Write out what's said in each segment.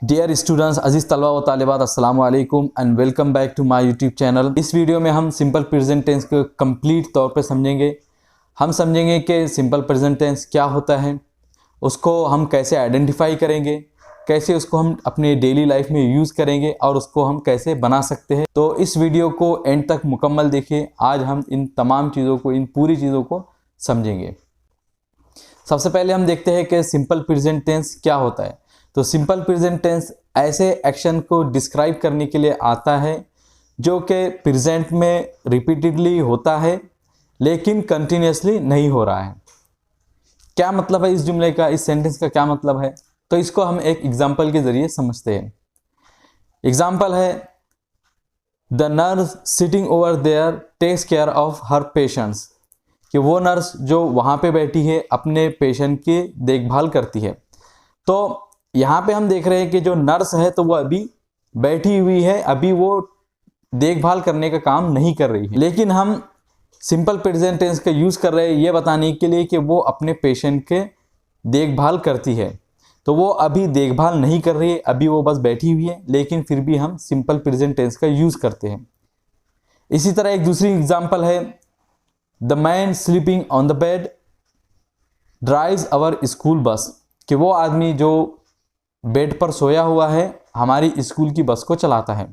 Dear students, अजीज तलबा व तालिबात, अस्सलाम वालेकुम and welcome back to my YouTube channel. इस वीडियो में हम सिंपल प्रेजेंट टेंस को कंप्लीट तौर पे समझेंगे। हम समझेंगे कि सिंपल प्रेजेंट टेंस क्या होता है, उसको हम कैसे आइडेंटिफाई करेंगे, कैसे उसको हम अपने डेली लाइफ में यूज़ करेंगे और उसको हम कैसे बना सकते हैं। तो इस वीडियो को एंड तक मुकम्मल देखिए। आज हम इन तमाम चीज़ों को, इन पूरी चीज़ों को समझेंगे। सबसे पहले हम देखते हैं कि सिंपल प्रेजेंट टेंस क्या होता है। तो सिंपल प्रेजेंट टेंस ऐसे एक्शन को डिस्क्राइब करने के लिए आता है जो कि प्रेजेंट में रिपीटेडली होता है लेकिन कंटिन्यूसली नहीं हो रहा है। क्या मतलब है इस जुमले का, इस सेंटेंस का क्या मतलब है? तो इसको हम एक एग्जांपल के जरिए समझते हैं। एग्जांपल है, the nurse sitting over there takes care of her patients, कि वो नर्स जो वहाँ पे बैठी है अपने पेशेंट की देखभाल करती है। तो यहाँ पे हम देख रहे हैं कि जो नर्स है तो वो अभी बैठी हुई है, अभी वो देखभाल करने का काम नहीं कर रही है, लेकिन हम सिंपल प्रेजेंट टेंस का यूज़ कर रहे हैं ये बताने के लिए कि वो अपने पेशेंट के देखभाल करती है। तो वो अभी देखभाल नहीं कर रही है, अभी वो बस बैठी हुई है, लेकिन फिर भी हम सिंपल प्रेजेंट टेंस का यूज़ करते हैं। इसी तरह एक दूसरी एग्जाम्पल है, the man sleeping on the bed drives our school bus, कि वो आदमी जो बेड पर सोया हुआ है हमारी स्कूल की बस को चलाता है।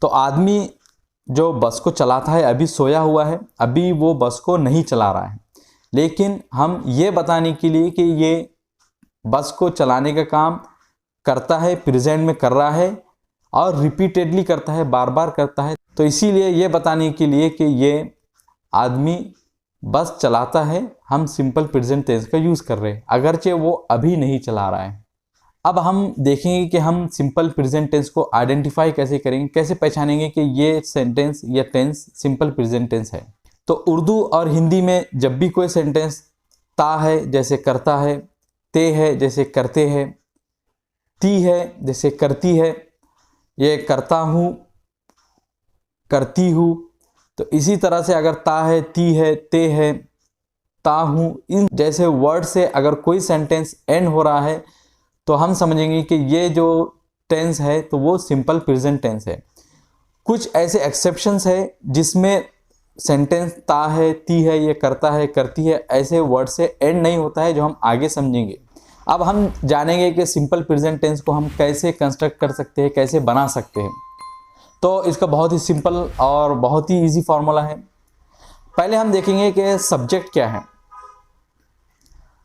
तो आदमी जो बस को चलाता है अभी सोया हुआ है, अभी वो बस को नहीं चला रहा है, लेकिन हम ये बताने के लिए कि ये बस को चलाने का काम करता है, प्रेजेंट में कर रहा है और रिपीटेडली करता है, बार बार करता है। तो इसीलिए ये बताने के लिए कि ये आदमी बस चलाता है, हम सिंपल प्रेजेंट टेंस का यूज़ कर रहे हैं, अगरचे वो अभी नहीं चला रहा है। अब हम देखेंगे कि हम सिंपल प्रेजेंट टेंस को आइडेंटिफाई कैसे करेंगे, कैसे पहचानेंगे कि ये सेंटेंस या टेंस सिंपल प्रेजेंट टेंस है। तो उर्दू और हिंदी में जब भी कोई सेंटेंस ता है जैसे करता है, ते है जैसे करते हैं, ती है जैसे करती है, ये करता हूँ, करती हूँ, तो इसी तरह से अगर ता है, ती है, ते है, ता हूँ, इन जैसे वर्ड से अगर कोई सेंटेंस एंड हो रहा है तो हम समझेंगे कि ये जो टेंस है तो वो सिंपल प्रेजेंट टेंस है। कुछ ऐसे एक्सेप्शंस है जिसमें सेंटेंस ता है, ती है, ये करता है, करती है, ऐसे वर्ड से एंड नहीं होता है, जो हम आगे समझेंगे। अब हम जानेंगे कि सिंपल प्रेजेंट टेंस को हम कैसे कंस्ट्रक्ट कर सकते हैं, कैसे बना सकते हैं। तो इसका बहुत ही सिंपल और बहुत ही इजी फार्मूला है। पहले हम देखेंगे कि सब्जेक्ट क्या है।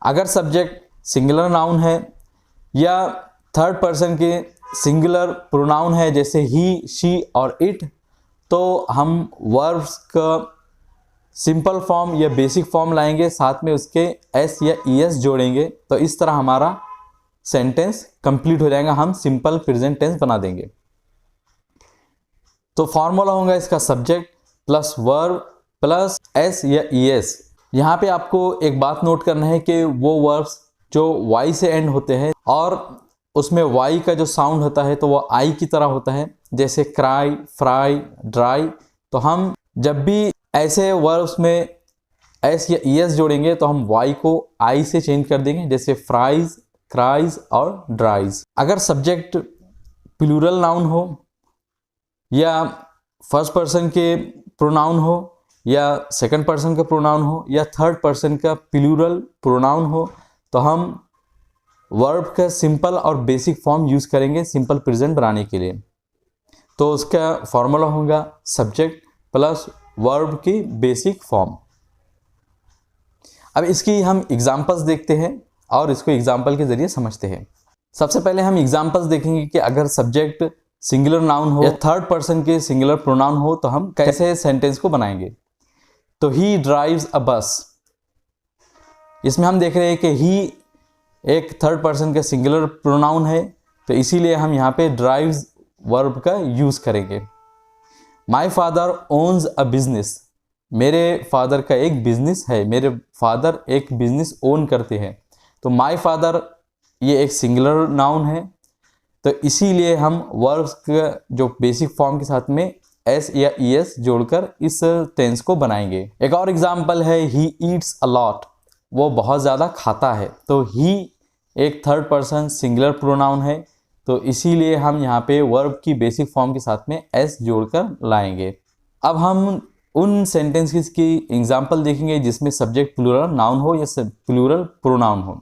अगर सब्जेक्ट सिंगुलर नाउन है या थर्ड पर्सन के सिंगुलर प्रोनाउन है जैसे ही, शी और इट, तो हम वर्ब्स का सिंपल फॉर्म या बेसिक फॉर्म लाएंगे, साथ में उसके एस या ईएस जोड़ेंगे, तो इस तरह हमारा सेंटेंस कंप्लीट हो जाएगा, हम सिंपल प्रेजेंट टेंस बना देंगे। तो फॉर्मूला होगा इसका subject plus verb plus S या ईएस। यहाँ पे आपको एक बात नोट करना है कि वो वर्ब्स जो वाई से एंड होते हैं और उसमें वाई का जो साउंड होता है तो वो आई की तरह होता है, जैसे क्राई, फ्राई, ड्राई। तो हम जब भी ऐसे वर्ब्स में एस या ईएस जोड़ेंगे तो हम वाई को आई से चेंज कर देंगे, जैसे फ्राइज, क्राइज और ड्राइज। अगर सब्जेक्ट प्लूरल नाउन हो या फर्स्ट पर्सन के प्रोनाउन हो या सेकंड पर्सन का प्रोनाउन हो या थर्ड पर्सन का प्लूरल प्रोनाउन हो, तो हम वर्ब का सिंपल और बेसिक फॉर्म यूज़ करेंगे सिंपल प्रेजेंट बनाने के लिए। तो उसका फॉर्मूला होगा सब्जेक्ट प्लस वर्ब की बेसिक फॉर्म। अब इसकी हम एग्जांपल्स देखते हैं और इसको एग्जांपल के जरिए समझते हैं। सबसे पहले हम एग्जांपल्स देखेंगे कि अगर सब्जेक्ट सिंगुलर नाउन हो या थर्ड पर्सन के सिंगुलर प्रोनाउन हो तो हम कैसे सेंटेंस को बनाएंगे। तो ही ड्राइव्स अ बस, इसमें हम देख रहे हैं कि ही एक थर्ड पर्सन का सिंगुलर प्रोनाउन है, तो इसीलिए हम यहाँ पे ड्राइव्स वर्ब का यूज़ करेंगे। My father owns a business, मेरे फादर का एक बिजनेस है, मेरे फादर एक बिजनेस ओन करते हैं। तो माई फादर ये एक सिंगुलर नाउन है, तो इसीलिए हम वर्ब्स का जो बेसिक फॉर्म के साथ में एस या ईएस जोड़कर इस टेंस को बनाएंगे। एक और एग्जांपल है, ही ईट्स अ लॉट, वो बहुत ज़्यादा खाता है। तो ही एक थर्ड पर्सन सिंगुलर प्रोनाउन है, तो इसीलिए हम यहाँ पे वर्ब की बेसिक फॉर्म के साथ में एस जोड़कर लाएंगे। अब हम उन सेंटेंसेस की एग्जांपल देखेंगे जिसमें सब्जेक्ट प्लूरल नाउन हो या प्लूरल प्रोनाउन हो।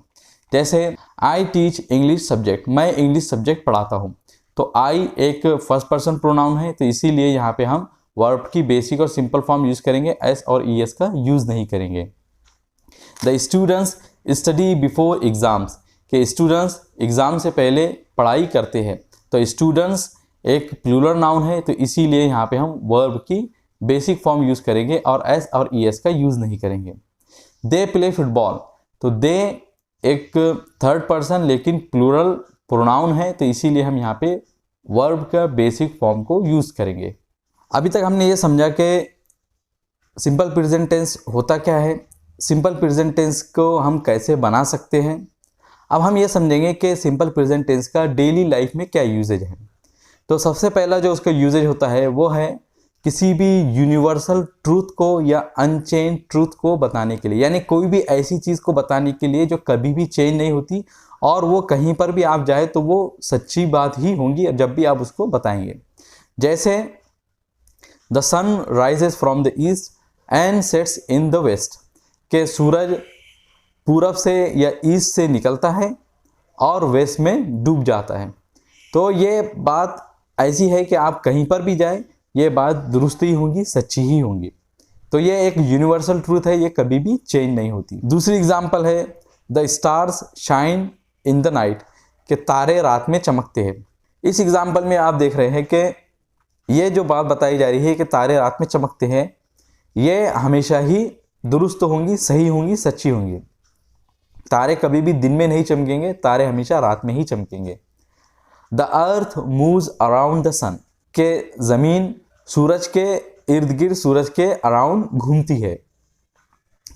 जैसे आई टीच इंग्लिश सब्जेक्ट, मैं इंग्लिश सब्जेक्ट पढ़ाता हूँ। तो आई एक फर्स्ट पर्सन प्रोनाउन है, तो इसीलिए यहाँ पे हम वर्ब की बेसिक और सिंपल फॉर्म यूज करेंगे, एस और ई एस का यूज नहीं करेंगे। The students study before exams, के स्टूडेंट्स एग्जाम से पहले पढ़ाई करते हैं। तो स्टूडेंट्स एक प्लूरल नाउन है, तो इसीलिए यहाँ पे हम वर्ब की बेसिक फॉर्म यूज करेंगे और एस और ई एस का यूज नहीं करेंगे। दे प्ले फुटबॉल, तो दे एक थर्ड पर्सन लेकिन प्लूरल प्रोनाउन है, तो इसीलिए हम यहाँ पे वर्ब का बेसिक फॉर्म को यूज करेंगे। अभी तक हमने ये समझा कि सिंपल प्रेजेंट टेंस होता क्या है, सिंपल प्रेजेंट टेंस को हम कैसे बना सकते हैं। अब हम ये समझेंगे कि सिंपल प्रेजेंट टेंस का डेली लाइफ में क्या यूजेज है। तो सबसे पहला जो उसका यूजेज होता है वो है किसी भी यूनिवर्सल ट्रूथ को या अनचेंज ट्रूथ को बताने के लिए, यानी कोई भी ऐसी चीज़ को बताने के लिए जो कभी भी चेंज नहीं होती और वो कहीं पर भी आप जाए तो वो सच्ची बात ही होंगी जब भी आप उसको बताएंगे। जैसे the sun rises from the east and sets in the west, के सूरज पूरब से या ईस्ट से निकलता है और वेस्ट में डूब जाता है। तो ये बात ऐसी है कि आप कहीं पर भी जाए ये बात दुरुस्त ही होंगी, सच्ची ही होंगी। तो ये एक यूनिवर्सल ट्रूथ है, ये कभी भी चेंज नहीं होती। दूसरी एग्जांपल है the stars shine in the night, के तारे रात में चमकते हैं। इस एग्जांपल में आप देख रहे हैं कि ये जो बात बताई जा रही है कि तारे रात में चमकते हैं, ये हमेशा ही दुरुस्त होंगी, सही होंगी, सच्ची होंगी। तारे कभी भी दिन में नहीं चमकेंगे, तारे हमेशा रात में ही चमकेंगे। The earth moves around the sun, के ज़मीन सूरज के इर्द गिर्द, सूरज के अराउंड घूमती है।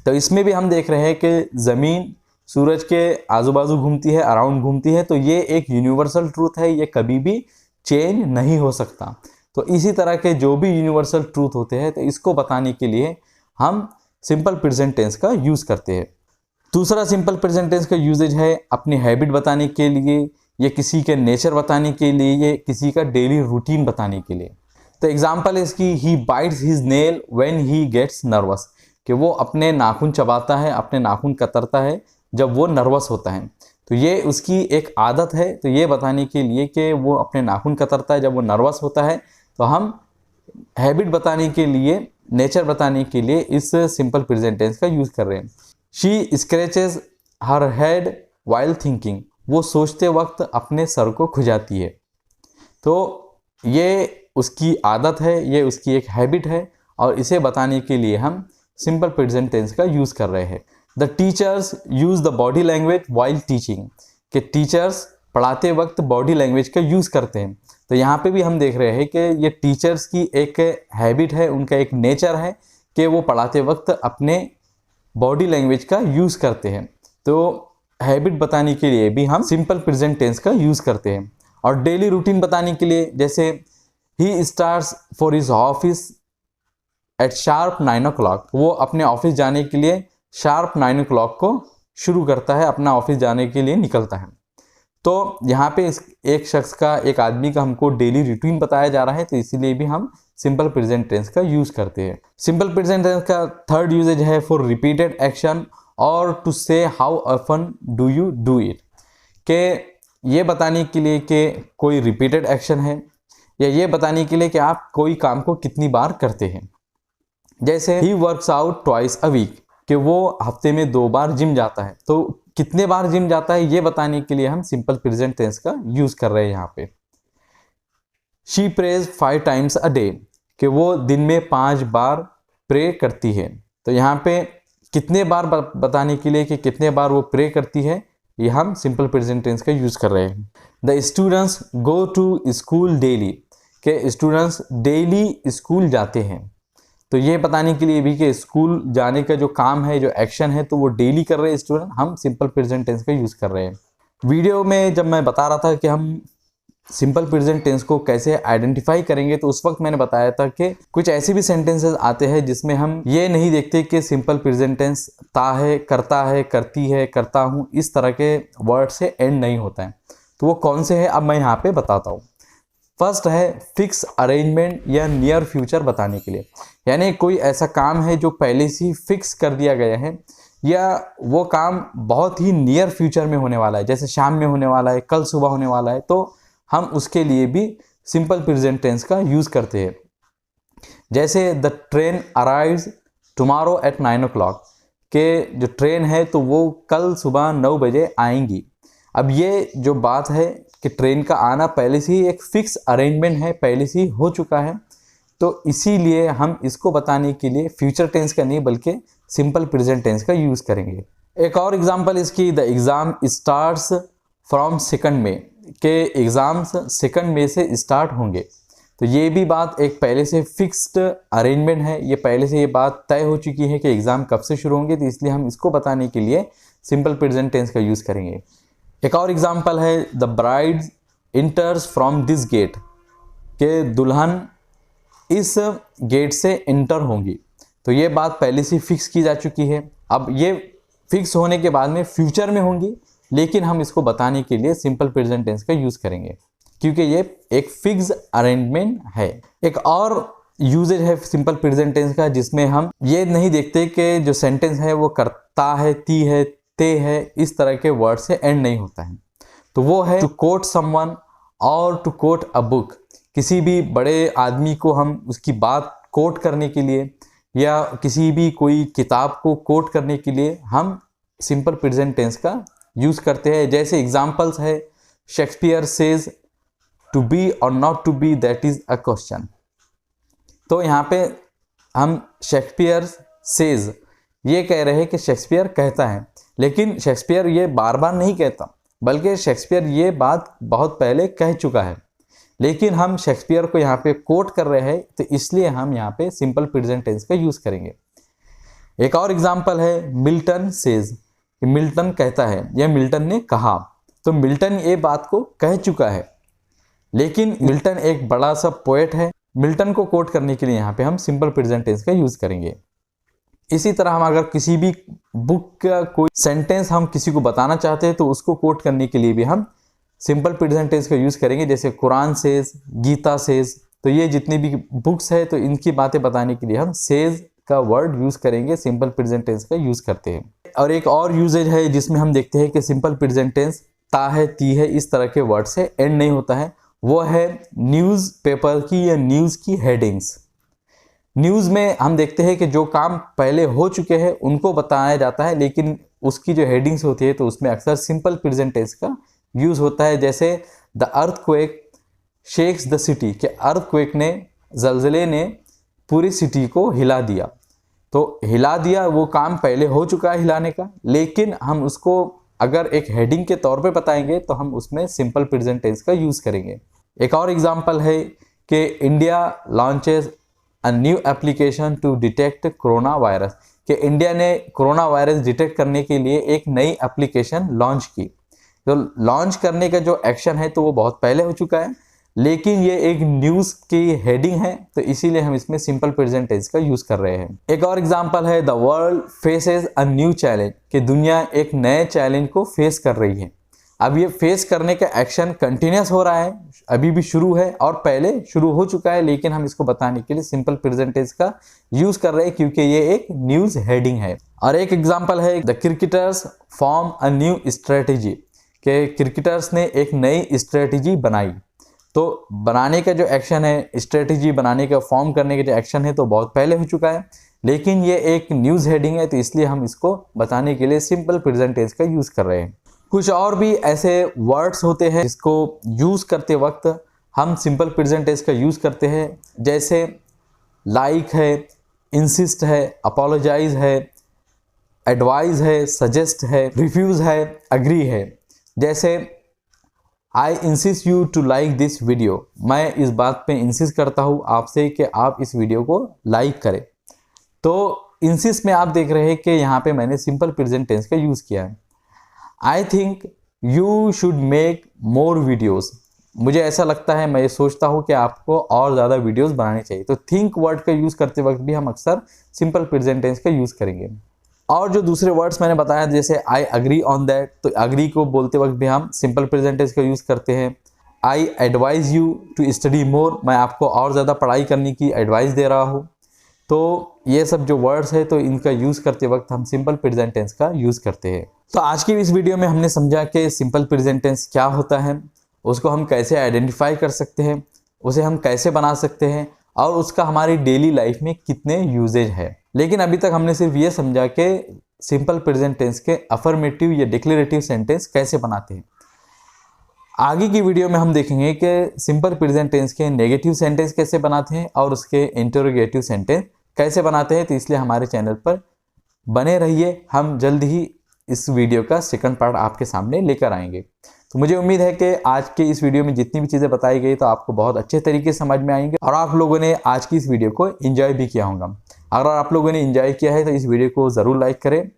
तो इसमें भी हम देख रहे हैं कि ज़मीन सूरज के आजू बाजू घूमती है, अराउंड घूमती है। तो ये एक यूनिवर्सल ट्रूथ है, ये कभी भी चेंज नहीं हो सकता। तो इसी तरह के जो भी यूनिवर्सल ट्रूथ होते हैं, तो इसको बताने के लिए हम सिंपल प्रेजेंट टेंस का यूज़ करते हैं। दूसरा सिंपल प्रेजेंट टेंस का यूजेज है अपनी हैबिट बताने के लिए, ये किसी के नेचर बताने के लिए, ये किसी का डेली रूटीन बताने के लिए। तो एग्जाम्पल है इसकी, he bites his nail when he gets nervous, कि वो अपने नाखून चबाता है, अपने नाखून कतरता है जब वो नर्वस होता है। तो ये उसकी एक आदत है। तो ये बताने के लिए कि वो अपने नाखून कतरता है जब वो नर्वस होता है, तो हम हैबिट बताने के लिए, नेचर बताने के लिए इस सिंपल प्रेजेंट टेंस का यूज़ कर रहे हैं। She scratches her head while thinking, वो सोचते वक्त अपने सर को खुजाती है। तो ये उसकी आदत है, ये उसकी एक हैबिट है और इसे बताने के लिए हम सिंपल प्रेजेंट टेंस का यूज़ कर रहे हैं। The teachers use the body language while teaching, के टीचर्स पढ़ाते वक्त बॉडी लैंग्वेज का यूज़ करते हैं। तो यहाँ पे भी हम देख रहे हैं कि ये टीचर्स की एक हैबिट है, उनका एक नेचर है कि वो पढ़ाते वक्त अपने बॉडी लैंग्वेज का यूज़ करते हैं। तो हैबिट बताने के लिए भी हम सिंपल प्रेजेंट टेंस का यूज़ करते हैं। और डेली रूटीन बताने के लिए, जैसे he starts for his office at sharp 9 o'clock, वो अपने ऑफिस जाने के लिए शार्प 9 o'clock को शुरू करता है, अपना ऑफिस जाने के लिए निकलता है। तो यहाँ पे एक शख्स का, एक आदमी का हमको डेली रूटीन बताया जा रहा है, तो इसीलिए भी हम सिंपल प्रेजेंट टेंस का यूज़ करते हैं। सिंपल प्रेजेंट टेंस का थर्ड यूजेज है फॉर रिपीटेड एक्शन और टू से how often do you do it, के ये बताने के लिए कि कोई रिपीटेड एक्शन है या ये बताने के लिए कि आप कोई काम को कितनी बार करते हैं। जैसे he works out twice a week, कि वो हफ्ते में 2 बार जिम जाता है। तो कितने बार जिम जाता है ये बताने के लिए हम सिंपल प्रेजेंट टेंस का यूज़ कर रहे हैं यहाँ पे। She praise 5 times a day, कि वो दिन में 5 बार प्रे करती है। तो यहाँ पे कितने बार बताने के लिए कि कितने बार वो प्रे करती है, ये हम सिंपल प्रेजेंट टेंस का यूज़ कर रहे हैं। The students go to school daily, के स्टूडेंट्स डेली स्कूल जाते हैं। तो ये बताने के लिए भी कि स्कूल जाने का जो काम है, जो एक्शन है, तो वो डेली कर रहे हैं स्टूडेंट, हम सिंपल प्रेजेंट टेंस का यूज़ कर रहे हैं। वीडियो में जब मैं बता रहा था कि हम सिंपल प्रेजेंट टेंस को कैसे आइडेंटिफाई करेंगे, तो उस वक्त मैंने बताया था कि कुछ ऐसे भी सेंटेंसेस आते हैं जिसमें हम ये नहीं देखते कि सिंपल प्रेजेंट टेंस ता है, करता है, करती है, करता हूँ, इस तरह के वर्ड से एंड नहीं होता है। तो वो कौन से हैं अब मैं यहाँ पे बताता हूँ। फर्स्ट है फिक्स अरेंजमेंट या नियर फ्यूचर बताने के लिए, यानी कोई ऐसा काम है जो पहले से ही फिक्स कर दिया गया है या वो काम बहुत ही नियर फ्यूचर में होने वाला है, जैसे शाम में होने वाला है, कल सुबह होने वाला है, तो हम उसके लिए भी सिंपल प्रेजेंट टेंस का यूज़ करते हैं। जैसे the train arrives tomorrow at 9 o'clock, के जो ट्रेन है तो वो कल सुबह 9 बजे आएंगी। अब ये जो बात है कि ट्रेन का आना पहले से ही एक फिक्स अरेंजमेंट है, पहले से ही हो चुका है, तो इसीलिए हम इसको बताने के लिए फ्यूचर टेंस का नहीं बल्कि सिंपल प्रेजेंट टेंस का यूज़ करेंगे। एक और एग्जांपल इसकी, द एग्ज़ाम स्टार्ट्स फ्रॉम 2 मई, के एग्ज़ाम्स 2 मई से स्टार्ट होंगे। तो ये भी बात एक पहले से फिक्स्ड अरेंजमेंट है, ये पहले से ये बात तय हो चुकी है कि एग्ज़ाम कब से शुरू होंगे, तो इसलिए हम इसको बताने के लिए सिंपल प्रेजेंट टेंस का यूज़ करेंगे। एक और एग्जांपल है, the bride enters from this gate, के दुल्हन इस गेट से इंटर होंगी। तो ये बात पहले से फिक्स की जा चुकी है, अब ये फिक्स होने के बाद में फ्यूचर में होंगी, लेकिन हम इसको बताने के लिए सिंपल प्रेजेंट टेंस का यूज़ करेंगे क्योंकि ये एक फिक्स अरेंजमेंट है। एक और यूजेज है सिंपल प्रेजेंट टेंस का जिसमें हम ये नहीं देखते कि जो सेंटेंस है वो करता है, ती है, ते है, इस तरह के वर्ड से एंड नहीं होता है। तो वो है टू कोट समवन और टू कोट अ बुक। किसी भी बड़े आदमी को हम उसकी बात कोट करने के लिए या किसी भी कोई किताब को कोट करने के लिए हम सिंपल प्रेजेंट टेंस का यूज़ करते हैं। जैसे एग्जांपल्स है, शेक्सपियर सेज टू बी और not to be that is a question. तो यहाँ पे हम शेक्सपियर सेज ये कह रहे हैं कि शेक्सपियर कहता है, लेकिन शेक्सपियर ये बार बार नहीं कहता, बल्कि शेक्सपियर ये बात बहुत पहले कह चुका है, लेकिन हम शेक्सपियर को यहाँ पे कोट कर रहे हैं, तो इसलिए हम यहाँ पे सिंपल प्रेजेंट टेंस का यूज़ करेंगे। एक और एग्जांपल है, मिल्टन सेज, मिल्टन कहता है या मिल्टन ने कहा। तो मिल्टन ये बात को कह चुका है, लेकिन मिल्टन एक बड़ा सा पोएट है, मिल्टन को कोट करने के लिए यहाँ पे हम सिंपल प्रेजेंट टेंस का यूज़ करेंगे। इसी तरह हम अगर किसी भी बुक का कोई सेंटेंस हम किसी को बताना चाहते हैं तो उसको कोट करने के लिए भी हम सिंपल प्रेजेंट टेंस का यूज़ करेंगे। जैसे कुरान सेज, गीता सेज, तो ये जितनी भी बुक्स है तो इनकी बातें बताने के लिए हम सेज का वर्ड यूज़ करेंगे, सिंपल प्रेजेंट टेंस का यूज़ करते हैं। और एक और यूजेज है जिसमें हम देखते हैं कि सिंपल प्रेजेंट टेंस ता है, ती है, इस तरह के वर्ड से एंड नहीं होता है, वो है न्यूज़पेपर की या न्यूज़ की हेडिंग्स। न्यूज़ में हम देखते हैं कि जो काम पहले हो चुके हैं उनको बताया जाता है, लेकिन उसकी जो हेडिंग्स होती है तो उसमें अक्सर सिंपल प्रेजेंट टेंस का यूज़ होता है। जैसे the earthquake shakes the city, के अर्थक्वेक ने, जलजले ने पूरी सिटी को हिला दिया। तो हिला दिया वो काम पहले हो चुका है हिलाने का, लेकिन हम उसको अगर एक हेडिंग के तौर पे बताएंगे तो हम उसमें सिंपल प्रेजेंट टेंस का यूज़ करेंगे। एक और एग्जांपल है कि India launches a new application to detect corona virus, कि इंडिया ने कोरोना वायरस डिटेक्ट करने के लिए एक नई एप्लीकेशन लॉन्च की। तो लॉन्च करने का जो एक्शन है तो वो बहुत पहले हो चुका है, लेकिन ये एक न्यूज़ की हेडिंग है, तो इसीलिए हम इसमें सिंपल प्रेजेंट टेंस का यूज़ कर रहे हैं। एक और एग्जांपल है, the world faces a new challenge, कि दुनिया एक नए चैलेंज को फेस कर रही है। अब ये फेस करने का एक्शन कंटिन्यूस हो रहा है, अभी भी शुरू है और पहले शुरू हो चुका है, लेकिन हम इसको बताने के लिए सिंपल प्रेजेंट टेंस का यूज़ कर रहे हैं क्योंकि ये एक न्यूज़ हेडिंग है। और एक एग्जांपल है, the cricketers form a new strategy, के क्रिकेटर्स ने एक नई स्ट्रेटेजी बनाई। तो बनाने का जो एक्शन है, स्ट्रेटेजी बनाने का, फॉर्म करने का जो एक्शन है तो बहुत पहले हो चुका है, लेकिन ये एक न्यूज़ हेडिंग है, तो इसलिए हम इसको बताने के लिए सिंपल प्रेजेंट टेंस का यूज़ कर रहे हैं। कुछ और भी ऐसे वर्ड्स होते हैं जिसको यूज़ करते वक्त हम सिंपल प्रेजेंट टेंस का यूज़ करते हैं, जैसे लाइक है, इंसिस्ट है, अपोलोजाइज है, एडवाइज है, सजेस्ट है, रिफ्यूज़ है, अग्री है। जैसे I insist you to like this video, मैं इस बात पे इंसिस्ट करता हूँ आपसे कि आप इस वीडियो को लाइक करें। तो इंसिस्ट में आप देख रहे हैं कि यहाँ पे मैंने सिंपल प्रेजेंट टेंस का यूज़ किया है। I think you should make more videos, मुझे ऐसा लगता है, मैं ये सोचता हूँ कि आपको और ज़्यादा वीडियोज़ बनानी चाहिए। तो थिंक वर्ड का यूज़ करते वक्त भी हम अक्सर सिंपल प्रेजेंट टेंस का यूज़ करेंगे। और जो दूसरे वर्ड्स मैंने बताया जैसे आई अग्री ऑन दैट, तो अग्री को बोलते वक्त भी हम सिंपल प्रेजेंट टेंस का यूज़ करते हैं। I advise you to study more, मैं आपको और ज़्यादा पढ़ाई करने की एडवाइस दे रहा हूँ। तो ये सब जो वर्ड्स है तो इनका यूज़ करते वक्त हम सिंपल प्रेजेंट टेंस का यूज़ करते हैं। तो आज की इस वीडियो में हमने समझा कि सिंपल प्रेजेंट टेंस क्या होता है, उसको हम कैसे आइडेंटिफाई कर सकते हैं, उसे हम कैसे बना सकते हैं और उसका हमारी डेली लाइफ में कितने यूजेज है। लेकिन अभी तक हमने सिर्फ ये समझा कि सिंपल प्रेजेंट टेंस के अफर्मेटिव या डिक्लेरेटिव सेंटेंस कैसे बनाते हैं। आगे की वीडियो में हम देखेंगे कि सिंपल प्रेजेंट टेंस के नेगेटिव सेंटेंस कैसे बनाते हैं और उसके इंटरोगेटिव सेंटेंस कैसे बनाते हैं। तो इसलिए हमारे चैनल पर बने रहिए, हम जल्द ही इस वीडियो का सेकंड पार्ट आपके सामने लेकर आएंगे। तो मुझे उम्मीद है कि आज के इस वीडियो में जितनी भी चीज़ें बताई गई तो आपको बहुत अच्छे तरीके से समझ में आएंगे और आप लोगों ने आज की इस वीडियो को एंजॉय भी किया होगा। अगर आप लोगों ने एंजॉय किया है तो इस वीडियो को ज़रूर लाइक करें,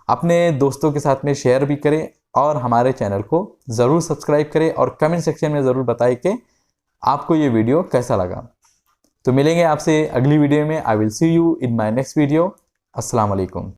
अपने दोस्तों के साथ में शेयर भी करें और हमारे चैनल को ज़रूर सब्सक्राइब करें और कमेंट सेक्शन में ज़रूर बताएं कि आपको ये वीडियो कैसा लगा। तो मिलेंगे आपसे अगली वीडियो में। I will see you in my next video. अस्सलाम वालेकुम।